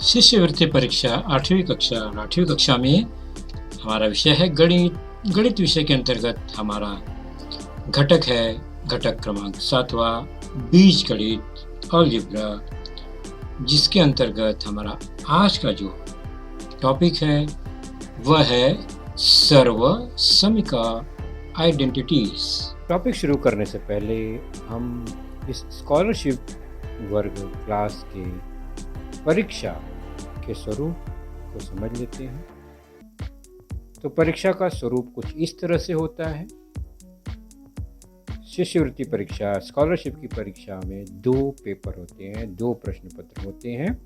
शिष्यवृत्ति परीक्षा 8वीं कक्षा और 8वीं कक्षा में हमारा विषय है गणित। गणित विषय के अंतर्गत हमारा घटक है घटक क्रमांक 7वां बीजगणित अलजेब्रा, जिसके अंतर्गत हमारा आज का जो टॉपिक है वह है सर्वसमिका आइडेंटिटीज। टॉपिक शुरू करने से पहले हम इस स्कॉलरशिप वर्ग क्लास के परीक्षा के स्वरूप को समझ लेते हैं। तो परीक्षा का स्वरूप कुछ इस तरह से होता है। शिष्यवृत्ति परीक्षा, स्कॉलरशिप की परीक्षा में 2 पेपर होते हैं, 2 प्रश्न पत्र होते हैं,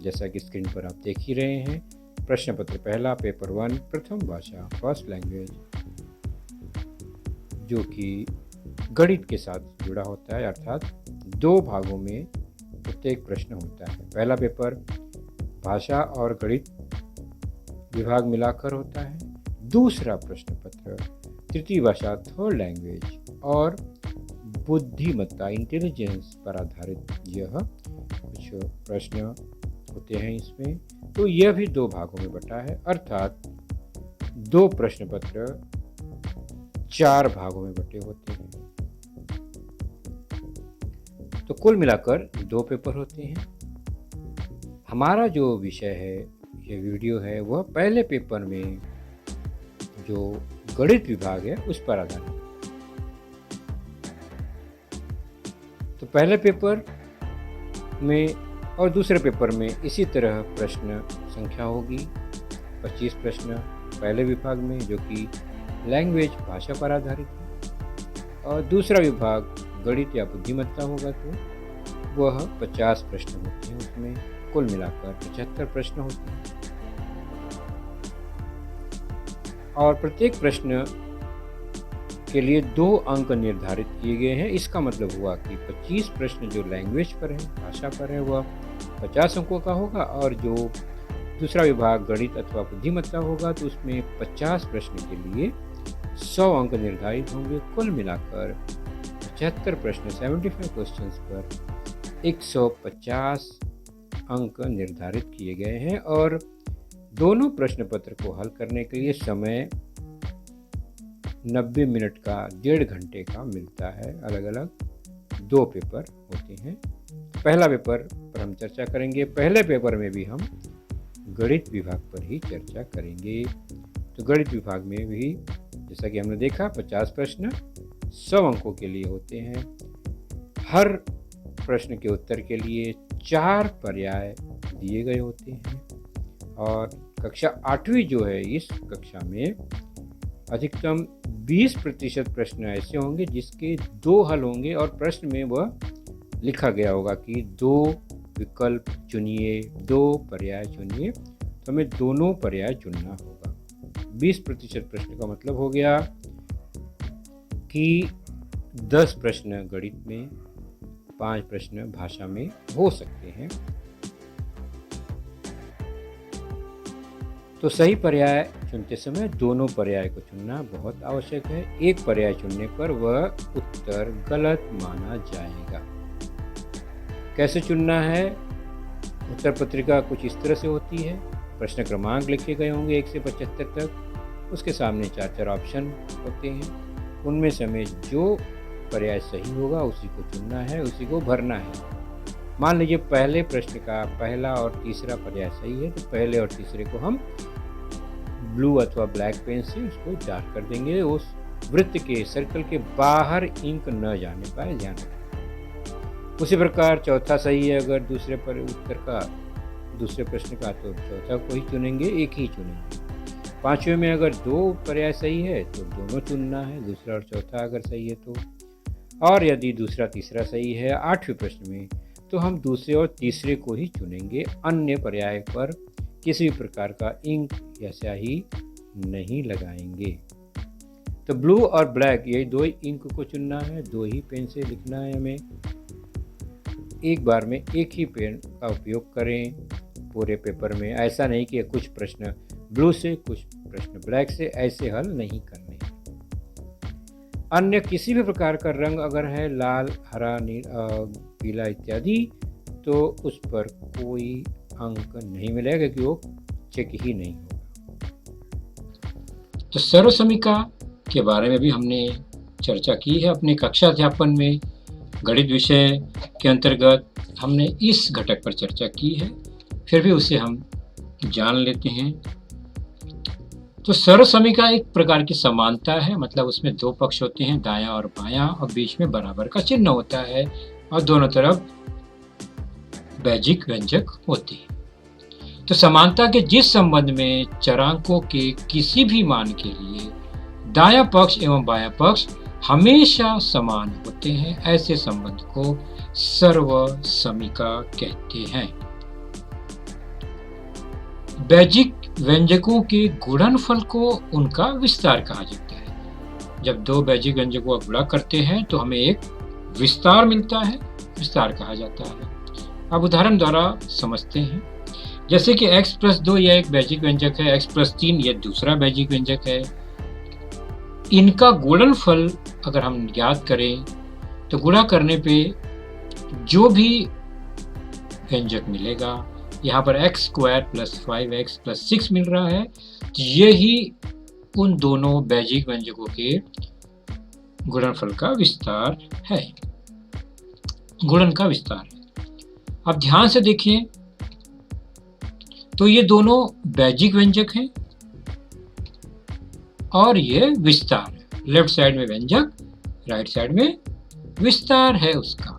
जैसा कि स्क्रीन पर आप देख ही रहे हैं। प्रश्न पत्र पहला, पेपर 1 प्रथम भाषा फर्स्ट लैंग्वेज, जो कि गणित के साथ जुड़ा होता है, अर्थात 2 भागों में प्रत्येक प्रश्न होता है। पहला पेपर भाषा और गणित विभाग मिलाकर होता है। दूसरा प्रश्न पत्र तृतीय भाषा थर्ड लैंग्वेज और बुद्धिमत्ता इंटेलिजेंस पर आधारित यह कुछ प्रश्न होते हैं इसमें। तो यह भी 2 भागों में बटा है, अर्थात 2 प्रश्न पत्र 4 भागों में बटे होते हैं। तो कुल मिलाकर 2 पेपर होते हैं। हमारा जो विषय है, ये वीडियो है, वह पहले पेपर में जो गणित विभाग है उस पर आधारित। तो पहले पेपर में और दूसरे पेपर में इसी तरह प्रश्न संख्या होगी। 25 प्रश्न पहले विभाग में, जो कि लैंग्वेज भाषा पर आधारित है, और दूसरा विभाग गणित या बुद्धिमत्ता होगा तो वह 50 प्रश्न होते हैं। उसमें कुल मिलाकर 75 प्रश्न होते हैं और प्रत्येक प्रश्न के लिए 2 अंक निर्धारित किए गए हैं। इसका मतलब हुआ कि 25 प्रश्न जो लैंग्वेज पर है, भाषा पर है, वह 50 अंकों का होगा, और जो दूसरा विभाग गणित अथवा बुद्धिमत्ता होगा तो उसमें 50 प्रश्न के लिए 100 अंक निर्धारित होंगे। कुल मिलाकर 75 प्रश्न 75 क्वेश्चंस पर 150 अंक निर्धारित किए गए हैं, और दोनों प्रश्न पत्र को हल करने के लिए समय 90 मिनट का 1.5 घंटे का मिलता है। अलग अलग 2 पेपर होते हैं। पहला पेपर पर हम चर्चा करेंगे। पहले पेपर में भी हम गणित विभाग पर ही चर्चा करेंगे। तो गणित विभाग में भी जैसा कि हमने देखा 50 प्रश्न 100 अंकों के लिए होते हैं। हर प्रश्न के उत्तर के लिए 4 पर्याय दिए गए होते हैं, और कक्षा 8वीं जो है, इस कक्षा में अधिकतम 20% प्रश्न ऐसे होंगे जिसके 2 हल होंगे, और प्रश्न में वह लिखा गया होगा कि 2 विकल्प चुनिए, 2 पर्याय चुनिए, तो हमें दोनों पर्याय चुनना होगा। 20% प्रश्न का मतलब हो गया कि 10 प्रश्न गणित में, 5 प्रश्न भाषा में हो सकते हैं। तो सही पर्याय चुनते समय दोनों पर्याय को चुनना बहुत आवश्यक है। एक पर्याय चुनने पर वह उत्तर गलत माना जाएगा। कैसे चुनना है? उत्तर पत्रिका कुछ इस तरह से होती है। प्रश्न क्रमांक लिखे गए होंगे 1 से 75 तक। उसके सामने 4 ऑप्शन होते हैं। उनमें से हमें जो पर्याय सही होगा उसी को चुनना है, उसी को भरना है। मान लीजिए पहले प्रश्न का पहला और तीसरा पर्याय सही है, तो पहले और तीसरे को हम ब्लू अथवा ब्लैक पेन से उसको डार्क कर देंगे। उस वृत्त के सर्कल के बाहर इंक न जाने पाए, ध्यान रखें। उसी प्रकार चौथा सही है अगर दूसरे पर उत्तर का, दूसरे प्रश्न का, तो चौथा को ही चुनेंगे, एक ही चुनेंगे। 5वें में अगर 2 पर्याय सही है तो दोनों चुनना है, दूसरा और चौथा अगर सही है तो। और यदि दूसरा तीसरा सही है 8वें प्रश्न में, तो हम दूसरे और तीसरे को ही चुनेंगे। अन्य पर्याय पर किसी भी प्रकार का इंक या स्याही नहीं लगाएंगे। तो ब्लू और ब्लैक, ये 2 ही इंक को चुनना है, 2 ही पेन से लिखना है हमें। एक बार में एक ही पेन का उपयोग करें पूरे पेपर में। ऐसा नहीं कि कुछ प्रश्न ब्लू से, कुछ प्रश्न ब्लैक से, ऐसे हल नहीं करने। अन्य किसी भी प्रकार का रंग अगर है, लाल, हरा, नीला, पीला इत्यादि, तो उस पर कोई अंक नहीं मिलेगा क्योंकि वो चेक ही नहीं होगा। तो सर्वसमीका के बारे में भी हमने चर्चा की है अपने कक्षा अध्यापन में। गणित विषय के अंतर्गत हमने इस घटक पर चर्चा की है, फिर भी उसे हम जान लेते हैं। तो सर्वसमीका एक प्रकार की समानता है, मतलब उसमें दो पक्ष होते हैं, दायां और बायां, और बीच में बराबर का चिन्ह होता है और दोनों तरफ बैजिक व्यंजक होते हैं। तो समानता के जिस संबंध में चरांकों के किसी भी मान के लिए दायां पक्ष एवं बायां पक्ष हमेशा समान होते हैं, ऐसे संबंध को सर्वसमीका कहते हैं। बैजिक व्यंजकों के गुणनफल को उनका विस्तार कहा जाता है। जब दो बैजिक व्यंजकों का गुणा करते हैं तो हमें एक विस्तार मिलता है, विस्तार कहा जाता है। अब उदाहरण द्वारा समझते हैं। जैसे कि x+2 यह एक बैजिक व्यंजक है, x+3 यह दूसरा बैजिक व्यंजक है। इनका गुणनफल अगर हम ज्ञात करें तो गुणा करने पे जो भी व्यंजक मिलेगा, यहाँ पर x² + 5x + 6 मिल रहा है, तो यही उन दोनों बैजिक व्यंजकों के गुणनफल का विस्तार है, गुणन का विस्तार है। अब ध्यान से देखिए तो ये दोनों बैजिक व्यंजक हैं और ये विस्तार है। लेफ्ट साइड में व्यंजक, राइट साइड में विस्तार है उसका।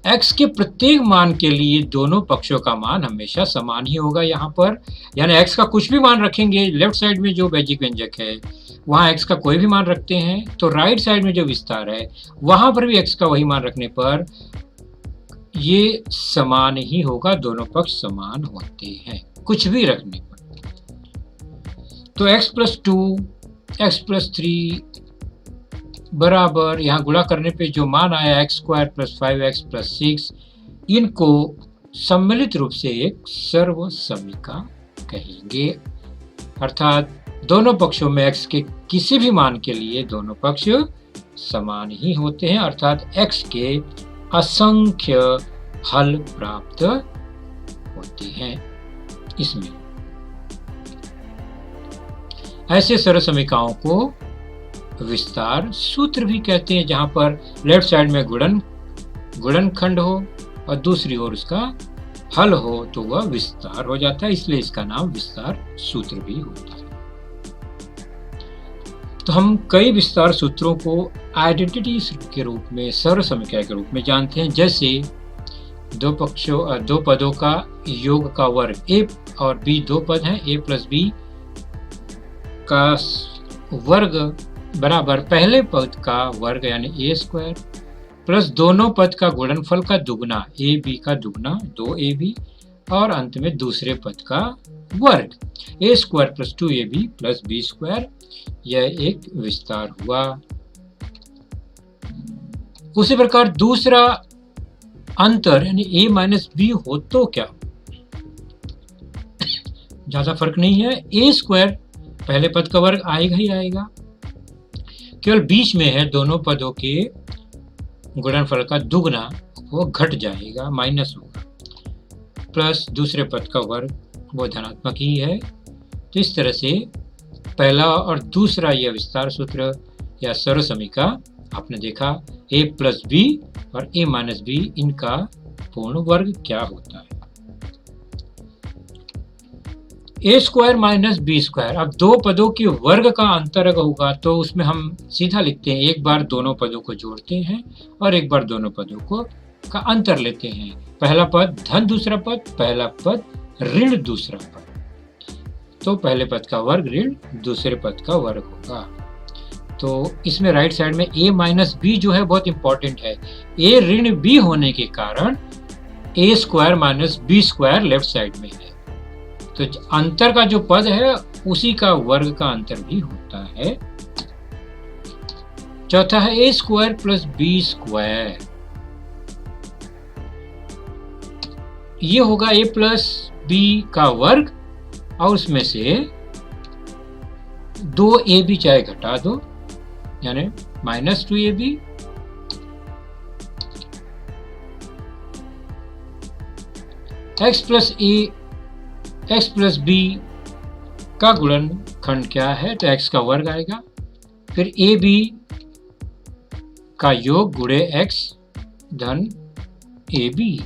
x के प्रत्येक मान के लिए दोनों पक्षों का मान हमेशा समान ही होगा यहाँ पर, यानी x का कुछ भी मान रखेंगे, लेफ्ट साइड में जो बैजिक व्यंजक है वहाँ x का कोई भी मान रखते हैं तो राइट साइड में जो विस्तार है वहाँ पर भी x का वही मान रखने पर ये समान ही होगा, दोनों पक्ष समान होते हैं कुछ भी रखने पर। तो x+2 x+3 बराबर यहाँ गुणा करने पे जो मान आया x² + 5x + 6, इनको सम्मिलित रूप से एक सर्वसमीका कहेंगे। अर्थात दोनों पक्षों में x के किसी भी मान के लिए दोनों पक्ष समान ही होते हैं, अर्थात x के असंख्य हल प्राप्त होते हैं इसमें। ऐसे सर्वसमीकाओं को विस्तार सूत्र भी कहते हैं, जहां पर लेफ्ट साइड में गुणनखंड हो और दूसरी ओर उसका हल हो तो वह विस्तार हो जाता है, इसलिए इसका नाम विस्तार सूत्र भी होता है। तो हम कई विस्तार सूत्रों को आइडेंटिटी के रूप में, सर्वसमीका के रूप में जानते हैं। जैसे दो पदों का योग का वर्ग, a और b दो पद हैं, a + b का वर्ग बराबर पहले पद का वर्ग यानी a² प्लस दोनों पद का गुणनफल का दुगना, ab का दुगना 2ab, और अंत में दूसरे पद का वर्ग a² + 2ab + b²। यह एक विस्तार हुआ। उसी प्रकार दूसरा अंतर यानी a - b हो तो क्या, ज्यादा फर्क नहीं है, a² पहले पद का वर्ग आएगा ही आएगा, केवल बीच में है दोनों पदों के गुणनफल का दुगना, वो घट जाएगा, माइनस होगा, प्लस दूसरे पद का वर्ग वो धनात्मक ही है। तो इस तरह से पहला और दूसरा यह विस्तार सूत्र या सर्वसमीका आपने देखा a + b और a - b, इनका पूर्ण वर्ग क्या होता है। a² - b², अब दो पदों के वर्ग का अंतर होगा तो उसमें हम सीधा लिखते हैं, एक बार दोनों पदों को जोड़ते हैं और एक बार दोनों पदों को का अंतर लेते हैं। पहला पद धन दूसरा पद, पहला पद ऋण दूसरा पद, तो पहले पद का वर्ग ऋण दूसरे पद का वर्ग होगा। तो इसमें राइट साइड में a - b जो है बहुत इंपॉर्टेंट है। a ऋण b होने के कारण a² - b² लेफ्ट साइड में है, तो अंतर का जो पद है उसी का वर्ग का अंतर भी होता है। चौथा है a² + b², ये होगा a + b का वर्ग और उसमें से 2ab चाहे घटा दो यानी -2ab x प्लस ए एक्स प्लस बी का गुणनखंड क्या है, तो x का वर्ग आएगा, फिर ए बी का योग गुणे x धन ए बी।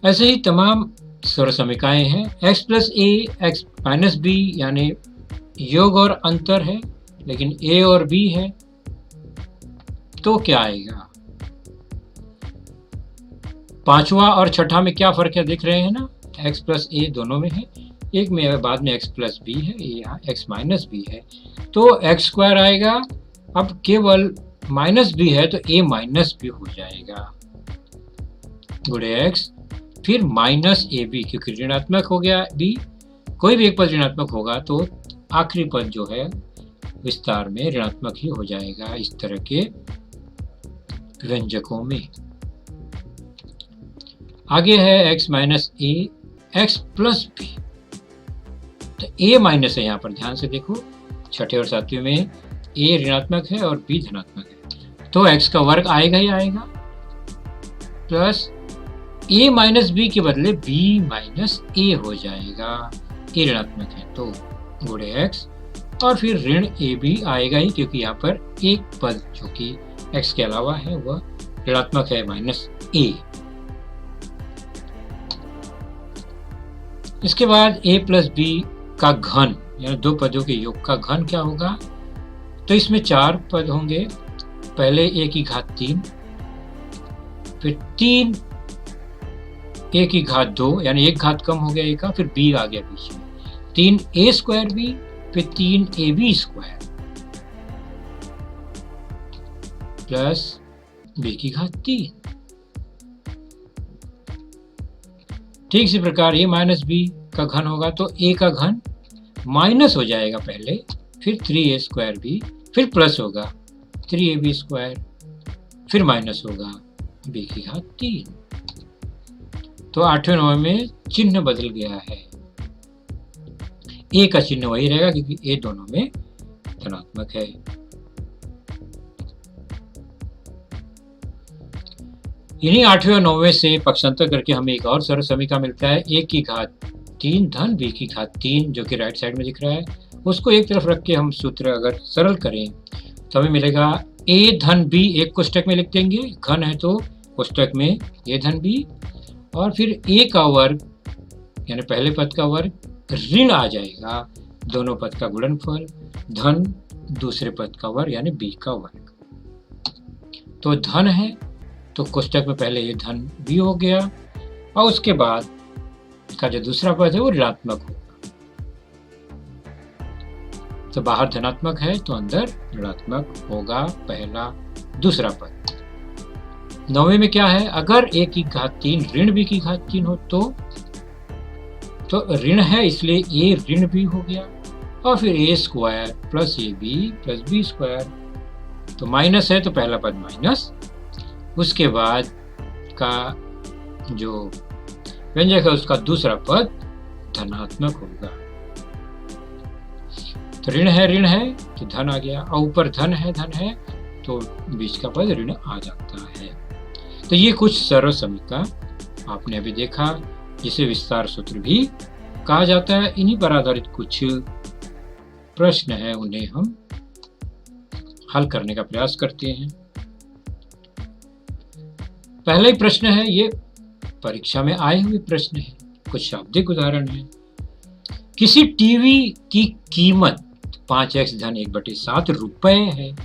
ऐसे ही तमाम सर्व समीकरणाएं हैं। x प्लस ए एक्स माइनस बी यानी योग और अंतर है, लेकिन a और b है, तो क्या आएगा? पांचवा और छठा में क्या फर्क है देख रहे हैं ना, x प्लस ए दोनों में है, एक में बाद में x प्लस बी है, यहाँ x माइनस बी है, तो x स्क्वायर आएगा। अब केवल माइनस बी है तो a माइनस बी हो जाएगा गुणे x, फिर माइनस ए बी, क्योंकि ऋणात्मक हो गया b, कोई भी एक पद ऋणात्मक होगा तो आखिरी पद जो है विस्तार में ऋणात्मक ही हो जाएगा इस तरह के व्यंजकों में। आगे है x माइनस ए एक्स प्लस बी, तो a माइनस है, यहाँ पर ध्यान से देखो, छठे और सातवें में a ऋणात्मक है और b धनात्मक है, तो x का वर्ग आएगा ही आएगा, प्लस a माइनस बी के बदले b माइनस a हो जाएगा, a ऋणात्मक है तो गुणे x, और फिर ऋण ए बी आएगा ही, क्योंकि यहाँ पर एक पद जो कि x के अलावा है वह ऋणात्मक है, माइनस a। इसके बाद a प्लस बी का घन यानी दो पदों के योग का घन क्या होगा, तो इसमें चार पद होंगे, पहले a की घात 3, फिर 3 a की घात 2 यानी एक घात कम हो गया a का, फिर b आ गया बीच में, 3a स्क्वायर b, फिर 3ab स्क्वायर प्लस b की घात 3। ठीक इसी प्रकार a माइनस b का घन होगा तो a का घन माइनस हो जाएगा पहले, फिर 3a स्क्वायर b, फिर प्लस होगा 3ab स्क्वायर, फिर माइनस होगा b की घात 3। तो 8वें 9वें में चिन्ह बदल गया है, a का चिन्ह वही रहेगा क्योंकि a दोनों में धनात्मक है। इन्हीं 8वें और 9वें से पक्षांतर करके हमें एक और सरल समीकरण मिलता है, a की घात 3 धन b की घात 3, जो कि राइट साइड में दिख रहा है, उसको एक तरफ रख के हम सूत्र अगर सरल करें तो हमें मिलेगा a धन b, एक कोष्टक में लिख देंगे, घन है तो कोष्टक में a धन b, और फिर a का वर्ग यानी पहले पद का वर्ग ऋण आ जाएगा, दोनों पद का गुणनफल धन दूसरे पद का वर्ग यानी b का वर्ग। तो धन है तो कोष्टक में पहले ये धन b हो गया, और उसके बाद का जो दूसरा पद है वो ऋणात्मक होगा, तो बाहर धनात्मक है तो अंदर ऋणात्मक होगा पहला दूसरा पद। 9वें में क्या है, अगर a की घात 3 ऋण b की घात 3 हो तो ऋण है इसलिए a ऋण b हो गया, और फिर a square plus A B plus B square, तो माइनस है तो पहला पद माइनस, उसके बाद का जो व्यंजक है उसका दूसरा पद धनात्मक होगा। तो ऋण है तो धन आ गया, और ऊपर धन है तो बीच का पद ऋण आ जाता है। तो ये कुछ सरल समीकरण आपने अभी देखा, जिसे विस्तार सूत्र भी कहा जाता है। इन्हीं पर आधारित कुछ प्रश्न है, उन्हें हम हल करने का प्रयास करते हैं। पहला ही प्रश्न है, ये परीक्षा में आए हुए प्रश्न है, कुछ शाब्दिक उदाहरण है। किसी टीवी की कीमत 5x धन 1/7 रुपए है,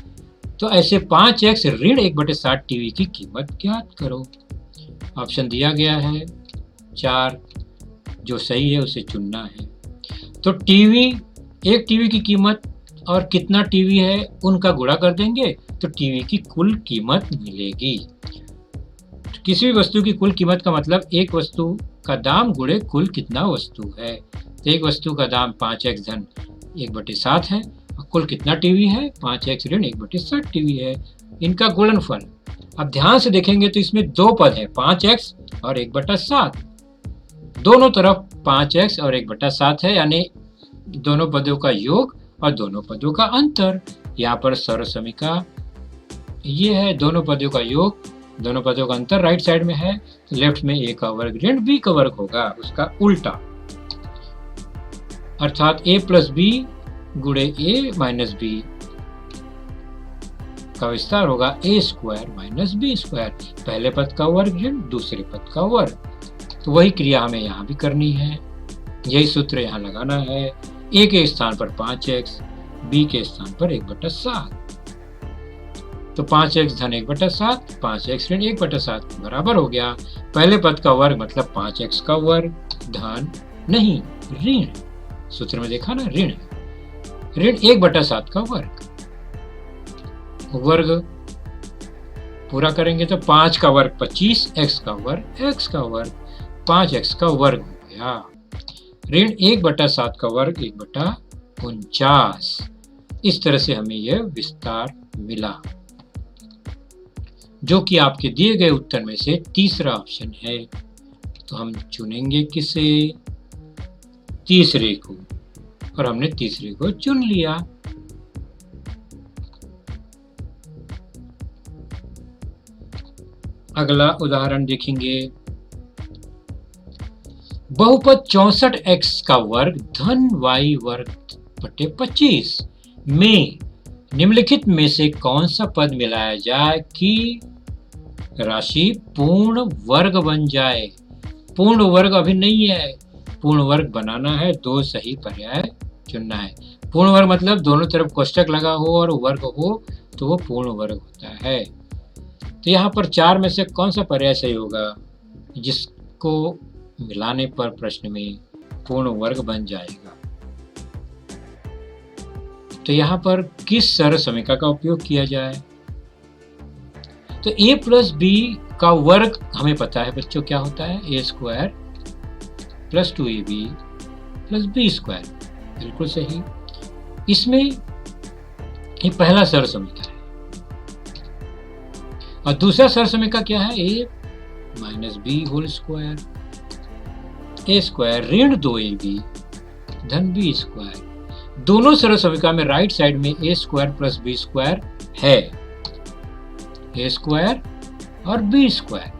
तो ऐसे 5x ऋण 1/7 टीवी की कीमत ज्ञात करो। ऑप्शन दिया गया है 4, जो सही है उसे चुनना है। तो एक टीवी की कीमत और कितना टीवी है उनका गुणा कर देंगे तो टीवी की कुल कीमत मिलेगी। किसी भी वस्तु की कुल कीमत का मतलब एक वस्तु का दाम गुणे कुल कितना वस्तु है। तो एक वस्तु का दाम 5x धन 1/7 है, और कुल कितना टीवी है 5x ऋण 1/7 टीवी है, इनका गुणनफल। अब ध्यान से देखेंगे तो इसमें दो पद है 5x और 1/7, दोनों तरफ 5x और 1/7 है, यानी दोनों पदों का योग और दोनों पदों का अंतर। यहाँ पर सरल समीकरण ये है दोनों पदों का योग, दोनों पदों का अंतर राइट साइड में है, तो लेफ्ट में a का वर्ग ऋण b का वर्ग होगा, उसका उल्टा, अर्थात a प्लस b गुणे a माइनस b का विस्तार होगा a square minus b square, पहले पद का वर्ग ऋण दूसरे पद का वर्ग। तो वही क्रिया हमें यहाँ भी करनी है, यही सूत्र यहाँ लगाना है। a के स्थान पर 5x, b के स्थान पर 1/7, तो 5x धन 1/7, 5x ऋण 1/7 बराबर हो गया पहले पद का वर्ग मतलब 5x का वर्ग धन नहीं ऋण, सूत्र में देखा ना ऋण 1/7 का वर्ग, वर्ग पूरा करेंगे तो 5 का वर्ग 25, x का वर्ग 5x का वर्ग हो गया, ऋण 1/7 का वर्ग 1/49। इस तरह से हमें यह विस्तार मिला, जो कि आपके दिए गए उत्तर में से तीसरा ऑप्शन है। तो हम चुनेंगे किसे? तीसरे को, और हमने तीसरे को चुन लिया। अगला उदाहरण देखेंगे, बहुपद 64x का वर्ग धन y वर्ग बटे 25 में निम्नलिखित में से कौन सा पद मिलाया जाए कि राशि पूर्ण वर्ग बन जाए? पूर्ण वर्ग अभी नहीं है, पूर्ण वर्ग बनाना है, दो सही पर्याय चुनना है। पूर्ण वर्ग मतलब दोनों तरफ कोष्टक लगा हो और वर्ग हो तो वो पूर्ण वर्ग होता है। तो यहाँ पर 4 में से कौन सा पर्याय सही होगा जिसको मिलाने पर प्रश्न में पूर्ण वर्ग बन जाएगा? तो यहाँ पर किस सरल समीकरण का उपयोग किया जाए? तो a प्लस बी का वर्ग हमें पता है बच्चों क्या होता है, a square plus 2ab plus B square, बिल्कुल सही। इसमें ये पहला सरल समीकरण है, और दूसरा सरल समीकरण क्या है, a minus B whole square, a square ऋण 2ab धन बी स्क्वायर। दोनों सरल समीकरण में राइट साइड में a square plus B square है, a स्क्वायर और b स्क्वायर।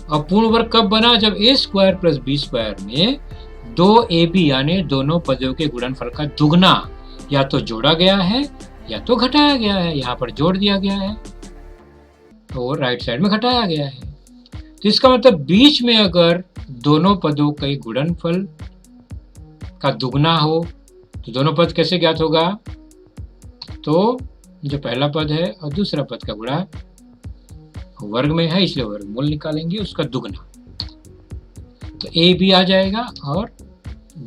और पूर्ण वर्ग कब बना? जब a square plus b square में 2ab यानी दोनों पदों के गुणनफल का दुगना या तो जोड़ा गया है या तो घटाया गया है। यहाँ पर जोड़ दिया गया है और राइट साइड में घटाया गया है। तो इसका मतलब बीच में अगर दोनों पदों के गुणनफल का दुगना हो तो दोनों पद कैसे ज्ञात होगा? तो जो पहला पद है और दूसरा पद का गुणा वर्ग में है, इसलिए वर्गमूल निकालेंगे उसका दुगना, तो ए बी आ जाएगा और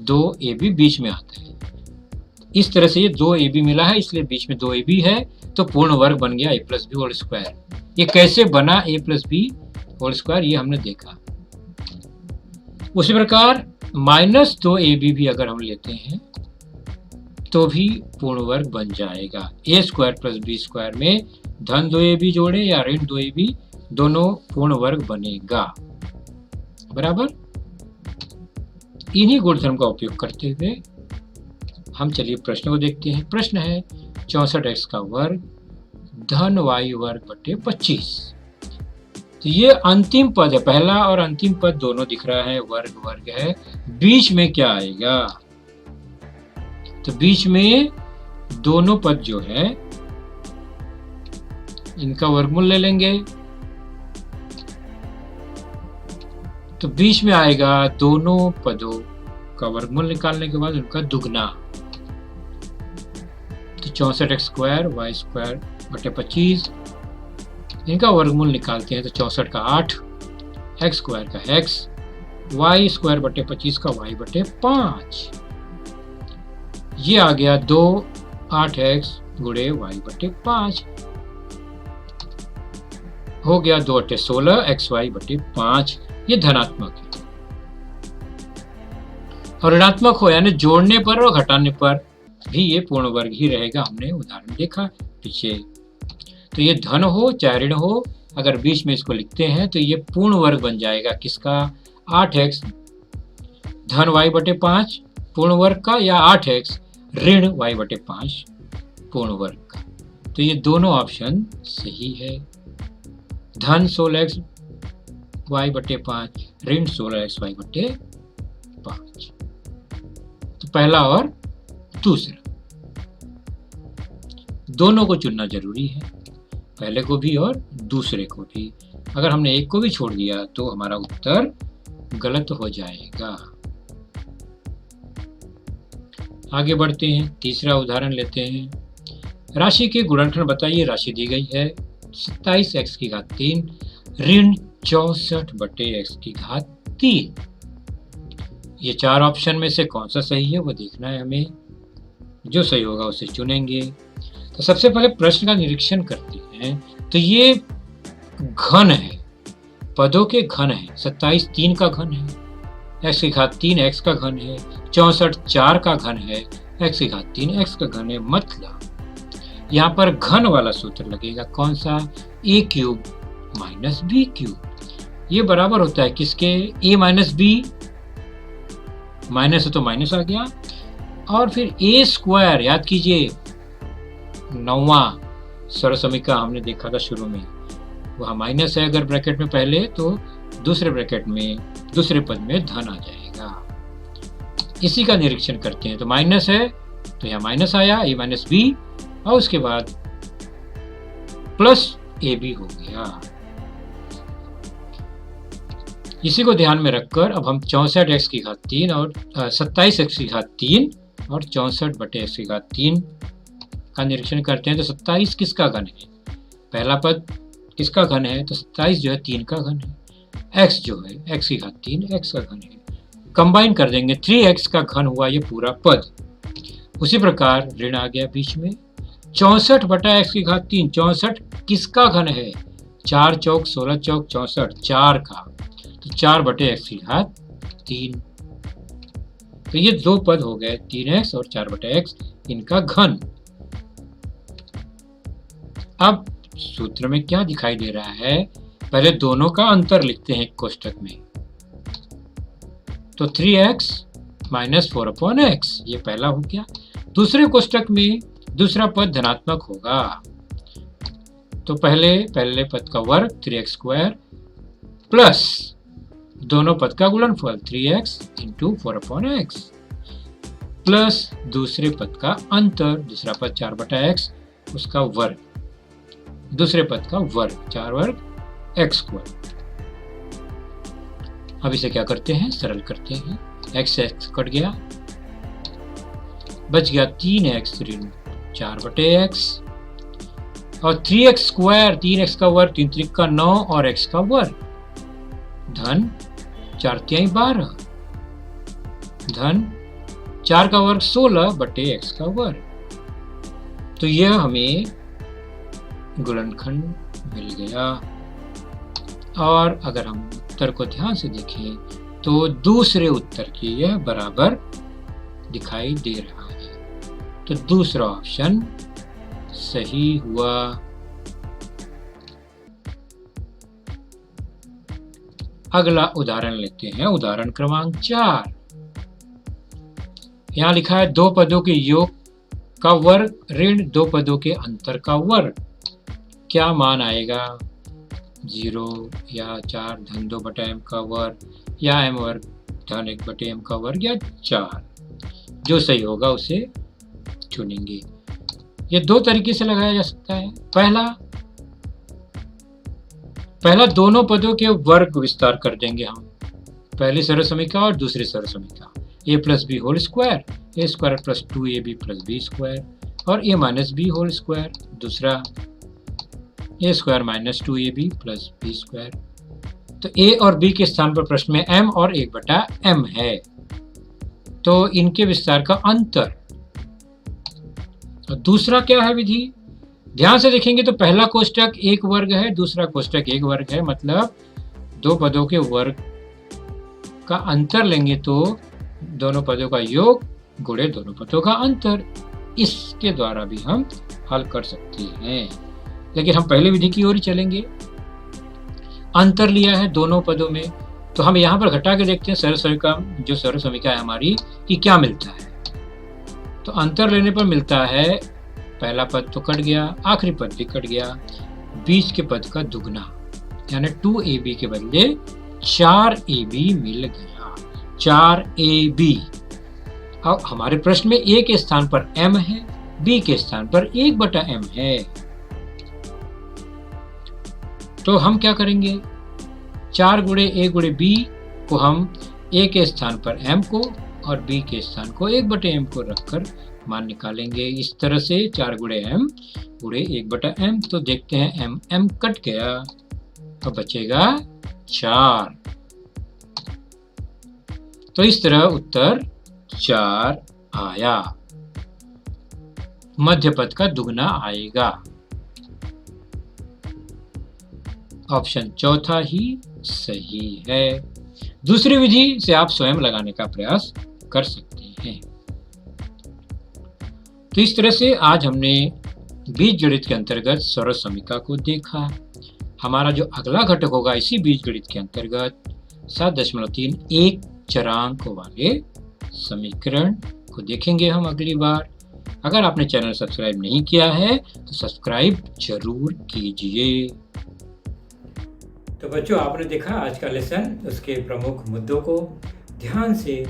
2ab बीच में आता है। इस तरह से ये 2ab मिला है, इसलिए बीच में 2ab है, तो पूर्ण वर्ग बन गया a plus B whole square. ये कैसे बना a plus B whole square, ये हमने देखा। उसी प्रकार माइनस 2ab भी अगर हम लेते हैं तो भी पूर्ण वर्ग बन जाएगा। a square plus B square में धन 2ab जोड़े या ऋण 2ab, दोनों पूर्ण वर्ग बनेगा, बराबर। इन्हीं गुणधर्म का उपयोग करते हुए हम चलिए प्रश्न को देखते हैं। प्रश्न है 64x का वर्ग धन y वर्ग बटे 25। तो ये अंतिम पद है, पहला और अंतिम पद दोनों दिख रहा है, वर्ग वर्ग है। बीच में क्या आएगा? तो बीच में दोनों पद जो है इनका वर्गमूल ले लेंगे, तो बीच में आएगा दोनों पदों का वर्गमूल निकालने के बाद उनका दुगना। तो 64x स्क्वायर वाई स्क्वायर बटे 25, इनका वर्गमूल निकालते हैं तो 64 का 8, x स्क्वायर का x, वाई स्क्वायर बटे 25 का y बटे 5। ये आ गया 2 8x गुणे y बटे 5, हो गया 2 8 16 xy बटे 5। ये धनात्मक है, और ऋणात्मक हो यानी जोड़ने पर और घटाने पर भी ये पूर्ण वर्ग ही रहेगा। हमने उदाहरण देखा पीछे। तो ये धन हो चाहे ऋण हो, अगर बीच में इसको लिखते हैं तो ये पूर्ण वर्ग बन जाएगा। किसका? 8x धन y बटे 5 पूर्ण वर्ग का, या 8x ऋण y बटे 5 पूर्ण वर्ग का। तो ये दोनों ऑप्शन सही है। धन 16x y बटे 5, ऋण 16x y बटे 5। तो पहला और दूसरा दोनों को चुनना जरूरी है, पहले को भी और दूसरे को भी। अगर हमने एक को भी छोड़ दिया तो हमारा उत्तर गलत हो जाएगा। आगे बढ़ते हैं, तीसरा उदाहरण लेते हैं। राशि के गुणनखंड बताइए। राशि दी गई है 27x की घात 3 ऋण 64 बटे x की घात 3। ये चार ऑप्शन में से कौन सा सही है वो देखना है हमें। जो सही होगा उसे चुनेंगे। तो सबसे पहले प्रश्न का निरीक्षण करते हैं। तो ये घन है, पदों के घन है। 27 3 का घन है, x की घात 3 x का घन है, 64 4 का घन है, x की घात 3 x का घन है। मतलब यहाँ पर घन वाला सूत्र लगेगा कौन सा? a cube minus B cube. ये बराबर होता है किसके? a माइनस बी, माइनस है तो माइनस आ गया, और फिर a स्क्वायर। याद कीजिए 9वां सरसमीका हमने देखा था शुरू में, वह माइनस है अगर ब्रैकेट में पहले, तो दूसरे ब्रैकेट में दूसरे पद में धन आ जाएगा। इसी का निरीक्षण करते हैं। तो माइनस है तो यहाँ माइनस आया, a माइनस बी, और उसके बाद प्लस ए बी हो गया। इसी को ध्यान में रखकर अब हम 64x की घात 3 और 27x की घात 3 और 64 बटे x की घात 3 का निरीक्षण करते हैं। तो 27 किसका घन है? पहला पद किसका घन है? तो 27 जो है 3 का घन है। x जो है x की घात 3 x का घन है। कंबाइन कर देंगे, 3x का घन हुआ ये पूरा पद। उसी प्रकार ऋण आ गया बीच में। 64 बटा x की घात 3, 64 किसका घन है? 4 चौक 16 चौक 64, 4 का, तो 4 बटे x की घात 3। तो ये दो पद हो गए, 3x और 4 बटे x, इनका घन। अब सूत्र में क्या दिखाई दे रहा है? पहले दोनों का अंतर लिखते हैं कोष्टक में। तो 3x माइनस 4/x, ये पहला हो गया। दूसरे कोष्टक में दूसरा पद धनात्मक होगा, तो पहले पद का वर्ग 3x स्क्वायर प्लस दोनों पद का गुणनफल 3x इंटू 4/x प्लस दूसरे पद का अंतर, दूसरा पद 4 बटा x, उसका वर्ग, दूसरे पद का वर्ग 4 वर्ग x स्क्वायर। अब इसे क्या करते हैं? सरल करते हैं। x कट गया, बच गया 3x ऋण 4 बटे x और 3x स्क्वायर, 3x का वर्ग 3 त्रिक का 9 और x का वर्ग, धन 4 तिहाई 12, धन 4 का वर्ग 16 बटे x का वर्ग। तो यह हमें गुणनखंड मिल गया। और अगर हम उत्तर को ध्यान से देखें तो दूसरे उत्तर के यह बराबर दिखाई दे रहा है। तो दूसरा ऑप्शन सही हुआ। अगला उदाहरण लेते हैं, उदाहरण क्रमांक 4। यहां लिखा है दो पदों के योग का वर्ग ऋण दो पदों के अंतर का वर्ग। क्या मान आएगा? 0 या 4 धन 2 बटा m का वर्ग, या m वर्ग धन 1 बटे m का वर्ग, या 4। जो सही होगा उसे चुनेंगे। ये दो तरीके से लगाया जा सकता है। पहला दोनों पदों के वर्ग विस्तार कर देंगे हम, पहली सरसमीका और दूसरी सरसमीका। a plus B whole square, a square plus 2ab plus B square, और a minus B whole square, दूसरा a square minus 2ab plus B square. तो a और b के स्थान पर प्रश्न में m और 1 बटा m है, तो इनके विस्तार का अंतर। और दूसरा क्या है विधि? ध्यान से देखेंगे तो पहला कोष्टक एक वर्ग है, दूसरा कोष्टक एक वर्ग है, मतलब दो पदों के वर्ग का अंतर लेंगे तो दोनों पदों का योग गुणे दोनों पदों का अंतर। इसके द्वारा भी हम हल कर सकते हैं, लेकिन हम पहले विधि की ओर ही चलेंगे। अंतर लिया है दोनों पदों में, तो हम यहाँ पर घटा के देखते हैं सरसमीका, जो सरसमीका है हमारी, कि क्या मिलता है। तो अंतर लेने पर मिलता है पहला पद तो कट गया, आखिरी पद भी कट गया, बीच के पद का दुगना यानी 2ab के बदले 4ab मिल गया, 4ab। अब हमारे प्रश्न में a के स्थान पर m है, b के स्थान पर 1/m है, तो हम क्या करेंगे, 4 गुणे a गुणे b को हम a के स्थान पर m को और b के स्थान को 1/m को रखकर मान निकालेंगे। इस तरह से 4 गुणे m गुणे 1/m, तो देखते हैं m कट गया, तो बचेगा 4। तो इस तरह उत्तर 4 आया, मध्य पद का दुगना आएगा। ऑप्शन चौथा ही सही है। दूसरी विधि से आप स्वयं लगाने का प्रयास कर सकते हैं। तो इस तरह से आज हमने बीज गणित के अंतर्गत सर्वसमीका को देखा। हमारा जो अगला घटक होगा इसी बीज गणित के अंतर्गत 7.31 चरांक वाले समीकरण को देखेंगे हम अगली बार। अगर आपने चैनल सब्सक्राइब नहीं किया है तो सब्सक्राइब जरूर कीजिए। तो बच्चों, आपने देखा आज का लेसन, उसके प्रमुख मुद्दों को ध्यान से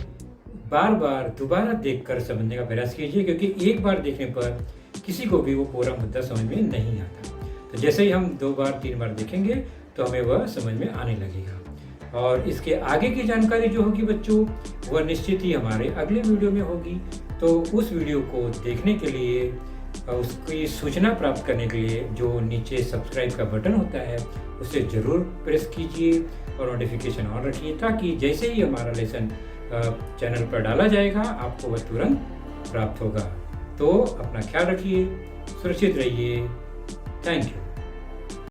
बार बार दोबारा देखकर समझने का प्रयास कीजिए, क्योंकि एक बार देखने पर किसी को भी वो पूरा मुद्दा समझ में नहीं आता। तो जैसे ही हम 2 बार 3 बार देखेंगे तो हमें वह समझ में आने लगेगा। और इसके आगे की जानकारी जो होगी बच्चों, वह निश्चित ही हमारे अगले वीडियो में होगी। तो उस वीडियो को देखने के लिए, उसकी सूचना प्राप्त करने के लिए जो नीचे सब्सक्राइब का बटन होता है उसे ज़रूर प्रेस कीजिए और नोटिफिकेशन ऑन रखिए, ताकि जैसे ही हमारा लेसन चैनल पर डाला जाएगा आपको वह तुरंत प्राप्त होगा। तो अपना ख्याल रखिए, सुरक्षित रहिए। Thank you.